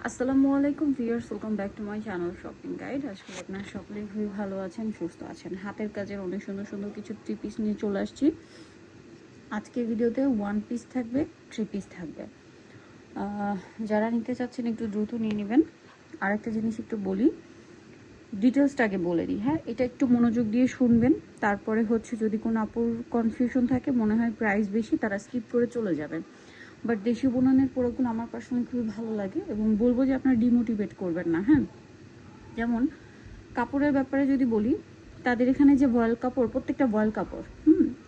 আসসালামু আলাইকুম viewers, welcome back to my channel shopping guide. আজকে আপনারা সকলেই খুবই ভালো আছেন, সুস্থ আছেন। হাতের কাজের অনেক সুন্দর সুন্দর কিছু থ্রি পিস নিয়ে চলে আসছি। আজকের ভিডিওতে ওয়ান পিস থাকবে, থ্রি পিস থাকবে। যারা নিতে চাচ্ছেন একটু দ্রুত নিয়ে নেবেন। আর একটা জিনিস একটু বলি, ডিটেলসটাকে বলে দিই। হ্যাঁ, এটা একটু মনোযোগ দিয়ে শুনবেন। তারপরে হচ্ছে যদি কোনো আপুর কনফিউশন থাকে, মনে হয় প্রাইস বেশি, তারা স্কিপ করে চলে যাবেন। বাট দেশীয় বুননের প্রোডাক্টগুলো আমার পার্সোনালি খুবই ভালো লাগে এবং বলবো যে আপনারা ডিমোটিভেট করবেন না। হ্যাঁ, যেমন কাপড়ের ব্যাপারে যদি বলি, তাদের এখানে যে ভয়েল কাপড়, প্রত্যেকটা ভয়েল কাপড়,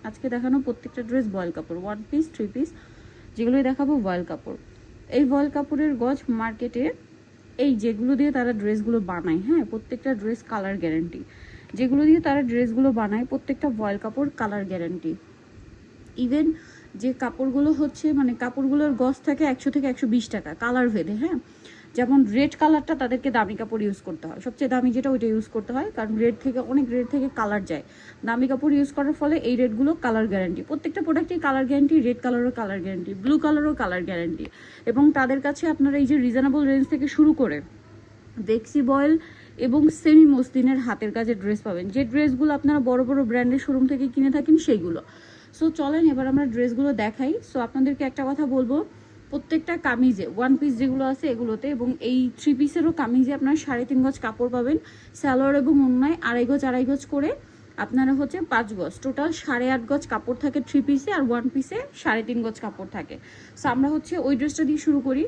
আজকে দেখানো প্রত্যেকটা ড্রেস ভয়েল কাপড়, ওয়ান পিস, থ্রি পিস, যেগুলোই দেখাবো ভয়েল কাপড়। এই ভয়েল কাপড়ের গজ মার্কেটে এই যেগুলো দিয়ে তারা ড্রেসগুলো বানায়, হ্যাঁ, প্রত্যেকটা ড্রেস কালার গ্যারান্টি। যেগুলো দিয়ে তারা ড্রেসগুলো বানায় প্রত্যেকটা ভয়েল কাপড় কালার গ্যারান্টি। ইভেন যে কাপড়গুলো হচ্ছে মানে কাপড়গুলোর গজ থাকে 100 থেকে 120 টাকা কালার ভেদে। হ্যাঁ, যেমন রেড কালারটা তাদেরকে দামি কাপড় ইউজ করতে হয়, সবচেয়ে দামি যেটা ওইটা ইউজ করতে হয়, কারণ রেড থেকে অনেক রেড থেকে কালার যায়। দামি কাপড় ইউজ করার ফলে এই রেডগুলো কালার গ্যারান্টি, প্রত্যেকটা প্রোডাক্টেই কালার গ্যারান্টি। রেড কালারও কালার গ্যারান্টি, ব্লু কালারও কালার গ্যারান্টি। এবং তাদের কাছে আপনারা এই যে রিজনেবল রেঞ্জ থেকে শুরু করে বেক্সি বয়েল এবং সেমি মসলিনের হাতের কাজের ড্রেস পাবেন, যে ড্রেসগুলো আপনারা বড় বড় ব্র্যান্ডের শোরুম থেকে কিনে থাকেন সেইগুলো। সো চলেন এবার আমরা ড্রেসগুলো দেখাই। সো আপনাদেরকে একটা কথা বলবো, প্রত্যেকটা কামিজে ওয়ান পিস যেগুলো আছে এগুলোতে এবং এই থ্রি পিসেরও কামিজে আপনারা 3.5 গজ কাপড় পাবেন। সালোয়ার এবং অন্যায় 2.5 গজ করে আপনারা হচ্ছে 5 গজ, টোটাল 8.5 গজ কাপড় থাকে থ্রি পিসে, আর ওয়ান পিসে 3.5 গজ কাপড় থাকে। সো আমরা হচ্ছে ওই ড্রেসটা দিয়ে শুরু করি।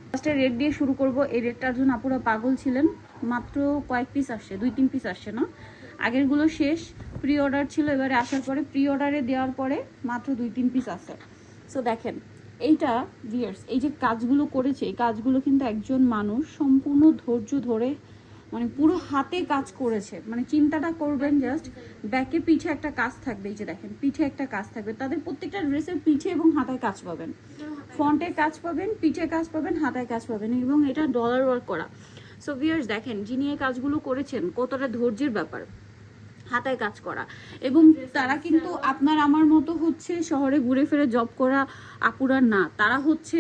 ফার্স্টে রেড দিয়ে শুরু করব। এই রেডটার জন্য আপুরা পাগল ছিলেন, মাত্র কয়েক পিস আসছে, 2-3 পিস আসছে না, আগেরগুলো শেষ। প্রি অর্ডার ছিল, এবারে আসার পরে প্রি অর্ডারে দেওয়ার পরে মাত্র 2-3 পিস আছে। সো দেখেন এইটা ভিয়ার্স, এই যে কাজগুলো করেছে, এই কাজগুলো কিন্তু একজন মানুষ সম্পূর্ণ ধৈর্য ধরে মানে পুরো হাতে কাজ করেছে। মানে চিন্তাটা করবেন জাস্ট, ব্যাকে পিঠে একটা কাজ থাকবে, এই যে দেখেন পিঠে একটা কাজ থাকবে। তাদের প্রত্যেকটা ড্রেসের পিঠে এবং হাতায় কাজ পাবেন, ফ্রন্টে কাজ পাবেন, পিঠে কাজ পাবেন, হাতায় কাজ পাবেন, এবং এটা ডলার ওয়ার্ক করা। সো ভিউয়ার্স দেখেন, যিনি এই কাজগুলো করেছেন কতটা ধৈর্যের ব্যাপার, হাতায় কাজ করা। এবং তারা কিন্তু আপনার আমার মতো হচ্ছে শহরে ঘুরে ফিরে জব করা আপুরা না, তারা হচ্ছে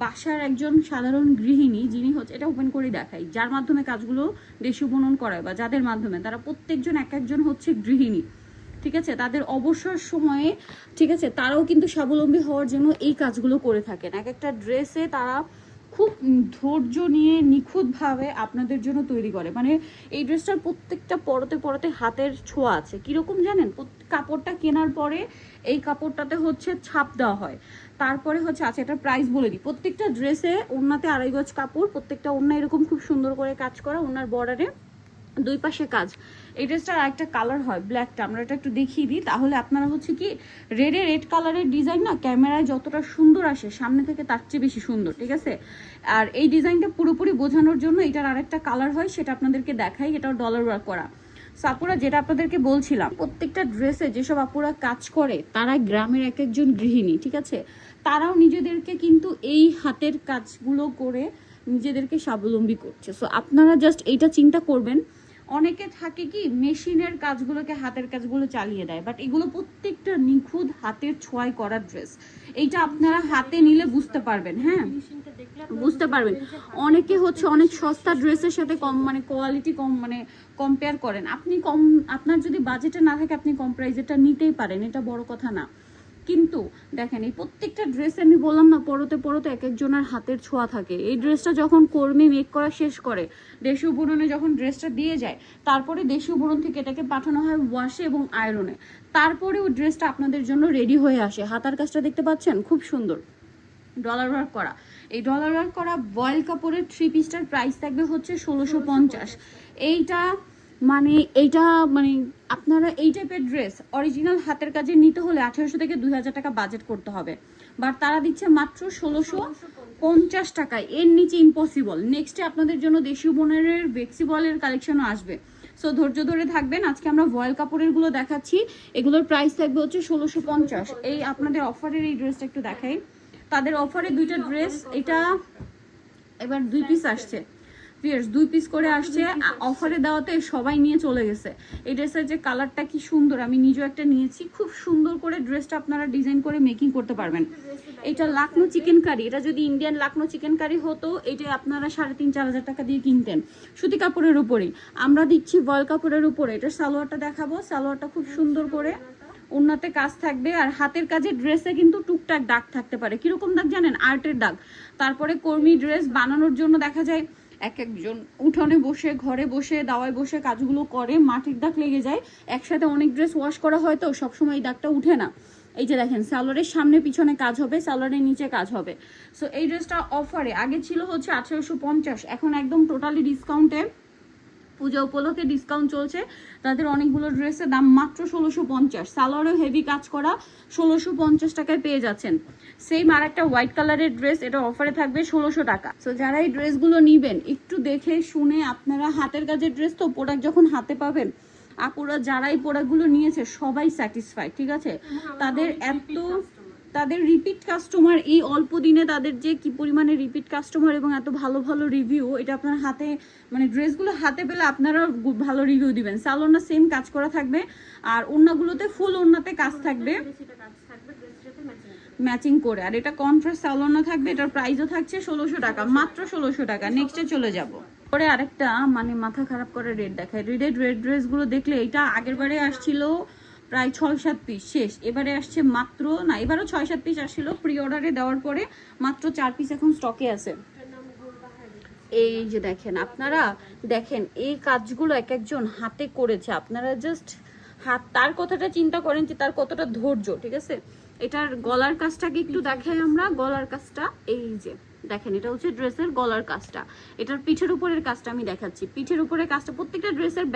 বাসার একজন সাধারণ গৃহিণী, যিনি হচ্ছে, এটা ওপেন করে দেখাই, যার মাধ্যমে কাজগুলো দেশীয় বুনন করায় বা যাদের মাধ্যমে, তারা প্রত্যেকজন এক একজন হচ্ছে গৃহিণী। ঠিক আছে, তাদের অবসর সময়ে, ঠিক আছে, তারাও কিন্তু স্বাবলম্বী হওয়ার জন্য এই কাজগুলো করে থাকেন। এক একটা ড্রেসে তারা খুব ধৈর্য নিয়ে নিখুঁতভাবে আপনাদের জন্য তৈরি করে। মানে এই ড্রেসটার প্রত্যেকটা পরতে পরতে হাতের ছোঁয়া আছে। কীরকম জানেন, কাপড়টা কেনার পরে এই কাপড়টাতে হচ্ছে ছাপ দেওয়া হয়, তারপরে হচ্ছে আচ্ছা এটা প্রাইস বলে দিই। প্রত্যেকটা ড্রেসে ওড়নাতে 2.5 গজ কাপড়, প্রত্যেকটা ওড়না এরকম খুব সুন্দর করে কাজ করা, ওড়নার বর্ডারে দুই পাশে কাজ। এই ড্রেসটার আরেকটা কালার হয় ব্ল্যাকটা, আমরা এটা একটু দেখিয়ে দিই, তাহলে আপনারা হচ্ছে কি, রেড কালারের ডিজাইন না ক্যামেরায় যতটা সুন্দর আসে সামনে থেকে তার চেয়ে বেশি সুন্দর। ঠিক আছে, আর এই ডিজাইনটা পুরোপুরি বোঝানোর জন্য এটার আরেকটা কালার হয়, সেটা আপনাদেরকে দেখাই। এটাও ডলার ওয়ার্ক করা। আপুরা যেটা আপনাদেরকে বলছিলাম, প্রত্যেকটা ড্রেসে যেসব আপুরা কাজ করে তারা গ্রামের এক একজন গৃহিণী। ঠিক আছে, তারাও নিজেদেরকে কিন্তু এই হাতের কাজগুলো করে নিজেদেরকে স্বাবলম্বী করছে। সো আপনারা জাস্ট এইটা চিন্তা করবেন। অনেকে থাকে কি মেশিনের কাজগুলোকে হাতের কাজগুলো চালিয়ে দেয়, বাট এগুলো প্রত্যেকটা নিখুঁত হাতের ছোঁয়ায় করা ড্রেস। এইটা আপনারা হাতে নিলে বুঝতে পারবেন। হ্যাঁ, বুঝতে পারবেন। অনেকে হচ্ছে অনেক সস্তা ড্রেসের সাথে কম মানে কোয়ালিটি কম মানে কম্পেয়ার করেন। আপনি কম, আপনার যদি বাজেটে না থাকে আপনি কম প্রাইসেরটা নিতেই পারেন, এটা বড় কথা না। কিন্তু দেখেন এই প্রত্যেকটা ড্রেসে আমি বললাম না, পরতে পরতে এক একজনের হাতের ছোঁয়া থাকে। এই ড্রেসটা যখন কর্মী মেক করা শেষ করে, দেশীয় বুননে যখন ড্রেসটা দিয়ে যায়, তারপরে দেশীয় বুনন থেকে এটাকে পাঠানো হয় ওয়াশে এবং আয়রনে, তারপরে ওই ড্রেসটা আপনাদের জন্য রেডি হয়ে আসে। হাতার কাজটা দেখতে পাচ্ছেন, খুব সুন্দর ডলার ওয়ার্ক করা। এই ডলার ওয়ার্ক করা ভয়েল কাপড়ের থ্রি পিসটার প্রাইস থাকবে হচ্ছে 1650। এইটা মানে এইটা মানে আপনারা এই টাইপের ড্রেস অরিজিনাল হাতের কাজে নিতে হলে 1800 থেকে 2000 টাকা বাজেট করতে হবে, বাট তারা দিচ্ছে মাত্র 1650 টাকায়। এর নিচে ইম্পসিবল। নেক্সটে আপনাদের জন্য দেশীয় বোনের বেক্সিবলের কালেকশনও আসবে। সো ধৈর্য ধরে থাকবেন। আজকে আমরা ভয়েল কাপড়ের গুলো দেখাচ্ছি, এগুলোর প্রাইস থাকবে হচ্ছে 1650। এই আপনাদের অফারের এই ড্রেসটা একটু দেখাই। তাদের অফারে দুইটা ড্রেস, এটা এবার 2 পিস আসছে। পিয়ার্স 2 পিস করে আসছে, অফারে দেওয়াতে সবাই নিয়ে চলে গেছে। এই ড্রেসের যে কালারটা কি সুন্দর, আমি নিজেও একটা নিয়েছি, খুব সুন্দর করে ড্রেসটা আপনারা ডিজাইন করে মেকিং করতে পারবেন। এটা লাকনো চিকেন কারি, এটা যদি ইন্ডিয়ান লাকনো চিকেন কারি হতো এটা আপনারা 3,500-4,000 টাকা দিয়ে কিনতেন, সুতি কাপড়ের উপরেই। আমরা দিচ্ছি ভয়েল কাপড়ের উপরে। এটার সালোয়ারটা দেখাবো, সালোয়ারটা খুব সুন্দর করে ওন্নাতে কাজ থাকবে, আর হাতের কাজে ড্রেসে কিন্তু টুকটাক দাগ থাকতে পারে। কিরকম দাগ জানেন? আর্টের দাগ। তারপরে কর্মী ড্রেস বানানোর জন্য দেখা যায় এক একজন উঠোনে বসে, ঘরে বসে, দাওয়ায় বসে কাজগুলো করে, মাটির দাগ লেগে যায়। একসাথে অনেক ড্রেস ওয়াশ করা হয় তো সবসময় এই দাগটা উঠে না। এই যে দেখেন, সালোয়ারের সামনে পিছনে কাজ হবে, সালোয়ারের নিচে কাজ হবে। সো এই ড্রেসটা অফারে আগে ছিল হচ্ছে 1850, এখন একদম টোটালি ডিসকাউন্টে, পূজা উপলক্ষে ডিসকাউন্ট চলছে। তাদের অনেকগুলো ড্রেসের দাম মাত্র 1650। সালোয়ারেও হেভি কাজ করা, 1650 টাকায় পেয়ে যাচ্ছেন। সেম আর একটা হোয়াইট কালারের ড্রেস, এটা অফারে থাকবে 1600 টাকা। সো যারা এই ড্রেসগুলো নিবেন একটু দেখে শুনে, আপনারা হাতের কাজের ড্রেস তো, প্রোডাক্ট যখন হাতে পাবেন, আপুরা যারা এই প্রোডাক্টগুলো নিয়েছে সবাই স্যাটিসফাইড, ঠিক আছে? তাদের রিপিট কাস্টমার, এই অল্প দিনে তাদের যে কি পরিমাণে রিপিট কাস্টমার এবং এত ভালো ভালো রিভিউ, এটা আপনার হাতে মানে ড্রেসগুলো হাতে পেলে আপনারা ভালো রিভিউ দিবেন। সালোয়ারটা সেম কাজ করা থাকবে, আর ওড়নাগুলোতে ফুল ওড়নাতে কাজ থাকবে ম্যাচিং করে, আর এটা কন্ট্রাস্ট সালোয়ার থাকবে। এটার প্রাইসও থাকছে 1600 টাকা, মাত্র 1600 টাকা। নেক্সটে চলে যাব। পরে আরেকটা মানে মাথা খারাপ করে রেড দেখায়, রেড ড্রেসগুলো দেখলে, এটা আগের বারে আসছিল প্রায় 6-7 পিস, শেষ। এবারে আসছে মাত্র, না এবারও 6-7 পিস আসছিল, প্রি অর্ডারে দেওয়ার পরে মাত্র 4 পিস এখন স্টকে আছে। এই যে দেখেন, আপনারা দেখেন এই কাজগুলো এক একজন হাতে করেছে, আপনারা জাস্ট হাত, তার কথাটা চিন্তা করেন যে তার কতটা ধৈর্য, ঠিক আছে? এটার গলার কাজটাকে একটু দেখাই আমরা, গলার কাজটা এই যে দেখেন, এটা হচ্ছে ড্রেসের গলার কাজটা। এটার পিঠের উপরের কাজটা আমি দেখাচ্ছি, পিঠের উপরের কাজটা প্রত্যেকটা ড্রেসের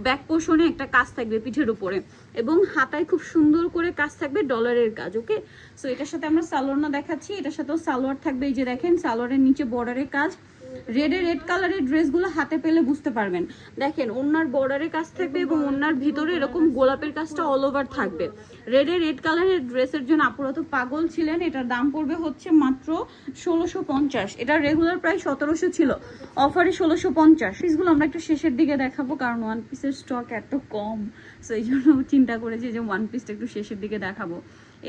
ব্যাক পোর্শনে একটা কাজ থাকবে পিঠের উপরে, এবং হাতায় খুব সুন্দর করে কাজ থাকবে, ডলারের কাজ। ওকে, সো এটার সাথে আমরা সালোয়ার দেখাচ্ছি, এটার সাথেও সালোয়ার থাকবে। এই যে দেখেন, সালোয়ারের নিচে বর্ডারের কাজ। রেড কালারের ড্রেসগুলো হাতে পেলে বুঝতে পারবেন। দেখেন, ওনার বর্ডারের কাজ থাকবে এবং ওনার ভিতরে এরকম গোলাপের কাজটা অল ওভার থাকবে। রেড কালারের ড্রেসের জন্য আপুরা তো পাগল ছিলেন। এটার দাম পড়বে হচ্ছে মাত্র 1650। এটা রেগুলার প্রায় 1700 ছিল, অফারে 1650। পিসগুলো আমরা একটু শেষের দিকে দেখাবো, কারণ ওয়ান পিসের স্টক এত কম, সো এই জন্য চিন্তা করেছি যে ওয়ান পিসটা একটু শেষের দিকে দেখাবো।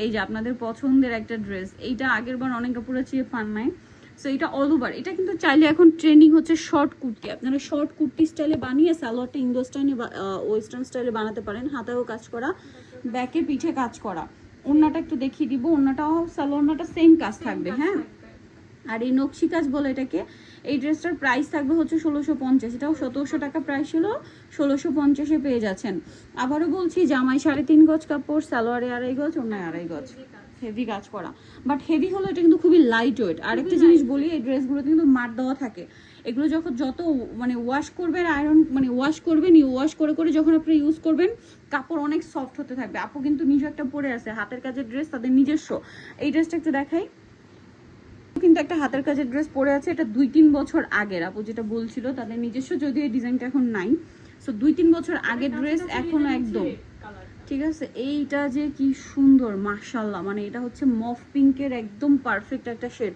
এই যে আপনাদের পছন্দের একটা ড্রেস, এইটা আগের বার অনেক আপুরা চেয়ে পান নাই। সো এটা অল ওভার, এটা কিন্তু চাইলে এখন ট্রেন্ডিং হচ্ছে শর্ট কুর্তি। আপনারা শর্ট কুর্তি স্টাইলে বানিয়ে সালোয়ারটা ইন্দো স্টাইলে, ওয়েস্টার্ন স্টাইলে বানাতে পারেন। হাতেও কাজ করা, ব্যাকে পিঠে কাজ করা। ওড়নাটা একটু দেখিয়ে দিব, ওড়নাটাও সালোয়ারটা সেম কাজ থাকবে। হ্যাঁ, আর এই নকশি কাজ বলে এটাকে। এই ড্রেসটার প্রাইস থাকবে হচ্ছে 1650, এটাও 1700 টাকা প্রাইস ছিল, 1650-এ পেয়ে যাচ্ছেন। আবারও বলছি, জামাই 3.5 গজ কাপড়, সালোয়ারে 2.5 গজ, ওড়নায় 2.5 গজ, হেভি কাজ করা। বাট হেভি হলো এটা কিন্তু খুবই লাইট ওয়েট। আরেকটা জিনিস বলি, এই ড্রেসগুলোতে কিন্তু মার দেওয়া থাকে। এগুলো যত মানে ওয়াশ করবেন, আয়রন মানে ওয়াশ করবেন, ওয়াশ করে করে যখন আপনি ইউজ করবেন, কাপড় অনেক সফট হতে থাকবে। আপু কিন্তু নিজে একটা পরে আছে হাতের কাজের ড্রেস, তাদের নিজস্ব। এই ড্রেসটা একটু দেখাই, কিন্তু একটা হাতের কাজের ড্রেস পরে আছে, এটা 2-3 বছর আগের। আপু যেটা বলছিল তাদের নিজস্ব, যদিও এই ডিজাইনটা এখন নাই। সো 2-3 বছর আগের ড্রেস, এখনো একদম ঠিক আছে। এইটা যে কি সুন্দর মাশাআল্লাহ, মানে এটা হচ্ছে মফ পিঙ্কের একদম পারফেক্ট একটা শেড।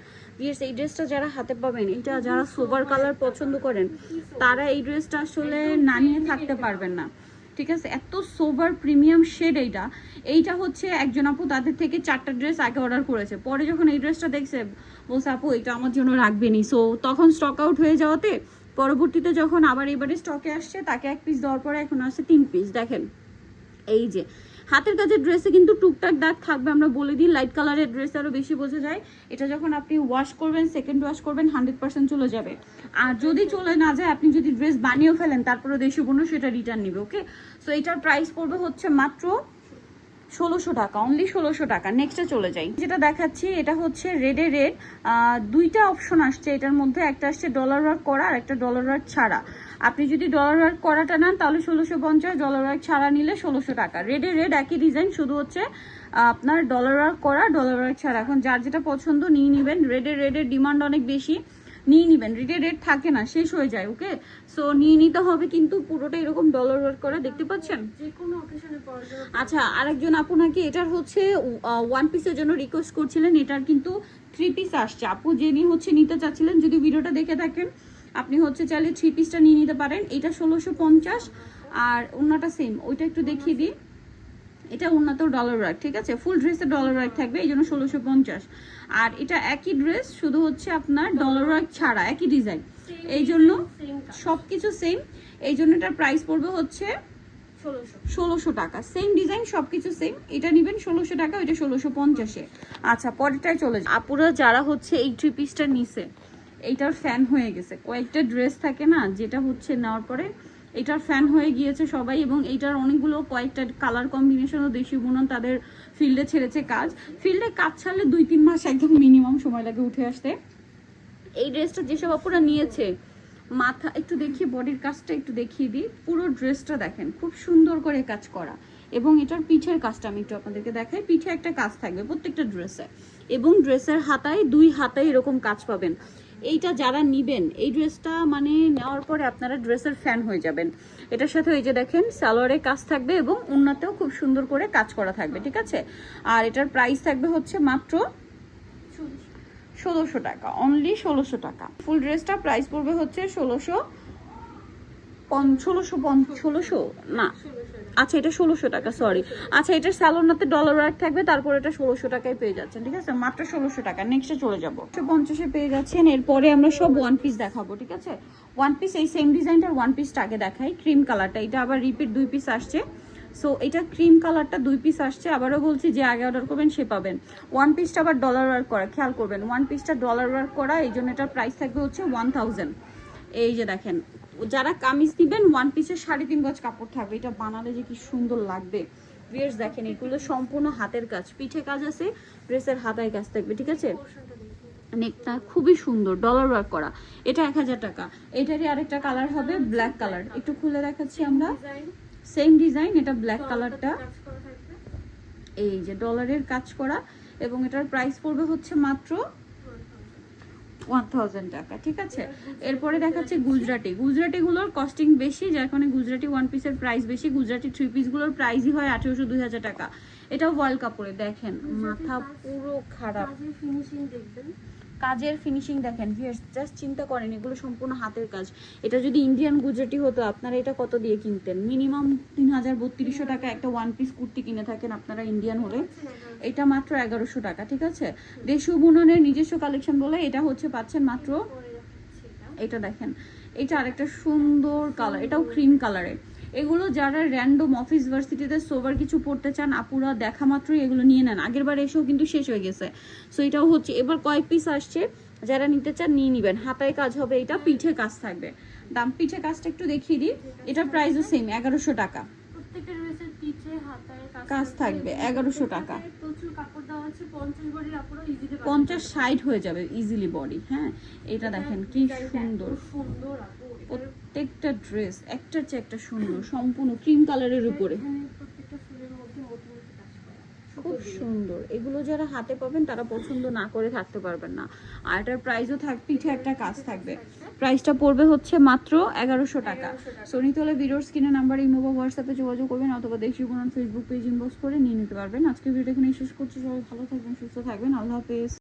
এই ড্রেসটা যারা হাতে পাবেন, এটা যারা সোবার কালার পছন্দ করেন, তারা এই ড্রেসটা আসলে না নিয়ে থাকতে পারবেন না, ঠিক আছে? এত সোবার প্রিমিয়াম শেড। এইটা হচ্ছে একজন আপু তাদের থেকে 4টা ড্রেস আগে অর্ডার করেছে, পরে যখন এই ড্রেসটা দেখছে বলছে আপু এটা আমার জন্য রাখবেনি। সো তখন স্টক আউট হয়ে যাওয়াতে পরবর্তীতে যখন আবার এবারে স্টকে আসছে, তাকে 1 পিস দেওয়ার পরে এখন আসছে 3 পিস। দেখেন, এই যে হাতের কাজের ড্রেসে কিন্তু টুকটাক দাগ থাকবে, আমরা বলে দিই। লাইট কালারের ড্রেস আরও বেশি বোঝা যায়। এটা যখন আপনি ওয়াশ করবেন, সেকেন্ড ওয়াশ করবেন, 100% চলে যাবে। আর যদি চলে না যায়, আপনি যদি ড্রেস বানিয়েও ফেলেন, তারপরে দেশীয় পণ্য সেটা রিটার্ন নিবে। ওকে, সো এটার প্রাইস পড়বে হচ্ছে মাত্র 1600 টাকা, অনলি 1600 টাকা। নেক্সটে চলে যাই, যেটা দেখাচ্ছি এটা হচ্ছে রেড। দুইটা অপশন আসছে এটার মধ্যে, একটা আসছে ডলার ওয়ার্ক করা আর একটা ডলার ওয়ার্ক ছাড়া। আপনি যদি ডলার ওয়ার্ক করাটা নেন তাহলে 1650, ডলার ওয়ার্ক ছাড়া নিলে 1600 টাকা। রেড একই ডিজাইন, শুধু হচ্ছে আপনার ডলার ওয়ার্ক করা, ডলার ওয়ার্ক ছাড়া। এখন যার যেটা পছন্দ নিয়ে নেবেন। রেডের ডিমান্ড অনেক বেশি, নিয়ে নেবেন। রেড থাকে না, শেষ হয়ে যায়। ওকে, সো নিয়ে নিতে হবে, কিন্তু পুরোটা এরকম ডলার ওয়ার্ক করা, দেখতে পাচ্ছেন। আচ্ছা, আরেকজন আপনাকে এটার হচ্ছে 1 পিসের জন্য রিকোয়েস্ট করছিলেন, এটার কিন্তু 3 পিস আসছে। আপু যিনি হচ্ছে নিতে চাচ্ছিলেন, যদি ভিডিওটা দেখে থাকেন আপনি হচ্ছে চাইলে 3 পিসটা নিয়ে নিতে পারেন। এটা 1650 আর ওন্নাটা সেম, ওইটা একটু দেখিয়ে দিই। এটা ওন্নাতেও ডলার ওয়ার্ক, ঠিক আছে, ফুল ড্রেসে ডলার ওয়ার্ক থাকবে, এই জন্য 1650। আর এটা একই ড্রেস, শুধু হচ্ছে আপনার ডলার ওয়ার্ক ছাড়া, একই ডিজাইন, এই জন্য সব কিছু সেম, এই জন্য এটার প্রাইস পড়বে হচ্ছে 1600 টাকা। সেম ডিজাইন, সবকিছু সেম। এটা নেবেন 1600 টাকা, ওইটা 1650-এ। আচ্ছা, পরেরটায় চলে যাই। আপুরা যারা হচ্ছে এই 3 পিসটা নিছে, এইটার ফ্যান হয়ে গেছে, কয়েকটা ড্রেস থাকে না যেটা হচ্ছে নেওয়ার পরে এটার ফ্যান হয়ে গিয়েছে সবাই, এবং এইটার অনেকগুলো কয়েকটা কালার কম্বিনেশনও দেশি বুনন তাদের ফিল্ডে ছেড়েছে কাজ। ফিল্ডে কাজ ছাড়লে 2-3 মাস একদম মিনিমাম সময় লাগে উঠে আসতে। এই ড্রেসটা যেসব আপুরা নিয়েছে, মাথা একটু দেখিয়ে, বডির কাজটা একটু দেখিয়ে দিই। পুরো ড্রেসটা দেখেন, খুব সুন্দর করে কাজ করা, এবং এটার পিঠের কাজটা আমি একটু আপনাদেরকে দেখাই। পিঠে একটা কাজ থাকবে প্রত্যেকটা ড্রেসে, এবং ড্রেসের হাতায় 2 হাতায় এরকম কাজ পাবেন। এইটা যারা নিবেন, এই ড্রেসটা মানে নেওয়ার পরে আপনারা ড্রেসের ফ্যান হয়ে যাবেন। এটার সাথে এই যে দেখেন সালোয়ারে কাজ থাকবে, এবং ওন্নাতেও খুব সুন্দর করে কাজ করা থাকবে, ঠিক আছে। আর এটার প্রাইস থাকবে হচ্ছে মাত্র 1600 টাকা, অনলি 1600 টাকা। ফুল ড্রেসটা প্রাইস পড়বে হচ্ছে 1600 না, আচ্ছা এটা 1600 টাকা, সরি। আচ্ছা, এটার স্যালোনাতে ডলার ওয়ার্ক থাকবে, তারপর এটা 1600 টাকায় পেয়ে যাচ্ছেন, ঠিক আছে, মাত্র 1600 টাকা। নেক্সটে চলে যাবো, 150-এ পেয়ে যাচ্ছেন। এরপরে আমরা সব ওয়ান পিস দেখাবো, ঠিক আছে। ওয়ান পিস, এই সেম ডিজাইনটার ওয়ান পিসটা আগে দেখাই। ক্রিম কালারটা, এটা আবার রিপিট 2 পিস আসছে। সো এটা ক্রিম কালারটা 2 পিস আসছে। আবারও বলছি, যে আগে অর্ডার করবেন সে পাবেন। ওয়ান পিসটা আবার ডলার ওয়ার্ক করা, খেয়াল করবেন, ওয়ান পিসটা ডলার ওয়ার্ক করা, এই জন্য এটার প্রাইস থাকবে হচ্ছে 1000। এই যে দেখেন, যারা কামিজ দিবেন, ওয়ান পিসের 3.5 গজ কাপড় থাকবে। এটা বানালে যে কি সুন্দর লাগবে ভিউয়ার্স, দেখেন এগুলো সম্পূর্ণ হাতের কাজ, পিঠে কাজ আছে, ড্রেসের হাতায় কাজ থাকবে, ঠিক আছে। নেকটা খুবই সুন্দর, ডলার ওয়ার্ক করা। এটা 1000 টাকা। এটারই আরেকটা কালার হবে ব্ল্যাক কালার, একটু খুলে দেখাচ্ছি আমরা। সেম ডিজাইন, এটা ব্ল্যাক কালারটা, এই যে ডলারের কাজ করা, এবং এটার প্রাইস পড়বে হচ্ছে মাত্র 1000 টাকা, ঠিক আছে। এরপরে দেখাচ্ছে গুজরাটিগুলোর কস্টিং বেশি, যার কারণে গুজরাটি ওয়ান পিসের প্রাইস বেশি। গুজরাটি 3 পিসগুলোর প্রাইসই হয় 1800-2000 টাকা। এটাও ওয়ার্ল্ড কাপড়ে, দেখেন মাথা পুরো খারাপ, কাজের ফিনিশিং দেখেন ভিউয়ার্স, জাস্ট চিন্তা করেন, এগুলো সম্পূর্ণ হাতের কাজ। এটা যদি ইন্ডিয়ান গুজরাটি হতো, আপনারা এটা কত দিয়ে কিনতেন? মিনিমাম 3000-3200 টাকা একটা ওয়ান পিস কুর্তি কিনে থাকেন আপনারা ইন্ডিয়ান হলে। এটা মাত্র 1100 টাকা, ঠিক আছে। দেশীয় বুননের নিজস্ব কালেকশন বলে এটা হচ্ছে পাচ্ছেন মাত্র, এটা দেখেন, এটা আরেকটা সুন্দর কালার, এটাও ক্রিম কালারের। এগুলো যারা র্যান্ডম অফিস ভার্সিটিতে সোবার কিছু পড়তে চান, আপুরা দেখা মাত্রই এগুলো নিয়ে নেন। আগের বার এসেও কিন্তু শেষ হয়ে গেছে। সো এটাও হচ্ছে, এবার কয়েক পিস আসছে, যারা নিতে চান নিয়ে নিবেন। হাতায় কাজ হবে, এটা পিঠে কাজ থাকবে। দাম, পিঠে কাজটা একটু দেখিয়ে দিই। এটার প্রাইসও সেম 1100 টাকা, প্রত্যেকটা ড্রেসের পিঠে হাতায় কাজ থাকবে 1100 টাকা। প্রচুর কাপড় দেওয়া আছে, 50 বডির আপুরা ইজিলি 50-60 হয়ে যাবে ইজিলি বডি। হ্যাঁ, এটা দেখেন কি সুন্দর, সুন্দর আপু, প্রত্যেকটা ড্রেস একটার চেয়ে একটা সুন্দর, সম্পূর্ণ ক্রিম কালারের উপরে, প্রত্যেকটা ফুলের মধ্যে মোটি মোটি কাজ করা, খুব সুন্দর। এগুলো যারা হাতে পাবেন তারা পছন্দ না করে থাকতে পারবেন না। আর এটার প্রাইসও পিঠে একটা কাজ থাকবে। প্রাইসটা পড়বে হচ্ছে মাত্র 1100 টাকা। সোনিতে হলে ভিডিওর স্ক্রিনে নাম্বার, ইমো বা হোয়াটসঅ্যাপে যোগাযোগ করবেন, অথবা দেশি গুণন ফেসবুক পেজ ইনবক্স করে নিয়ে নিতে পারবেন। আজকে ভিডিও এখানে শেষ করছি। সবাই ভালো থাকবেন, সুস্থ থাকবেন, আল্লাহ হাফেজ।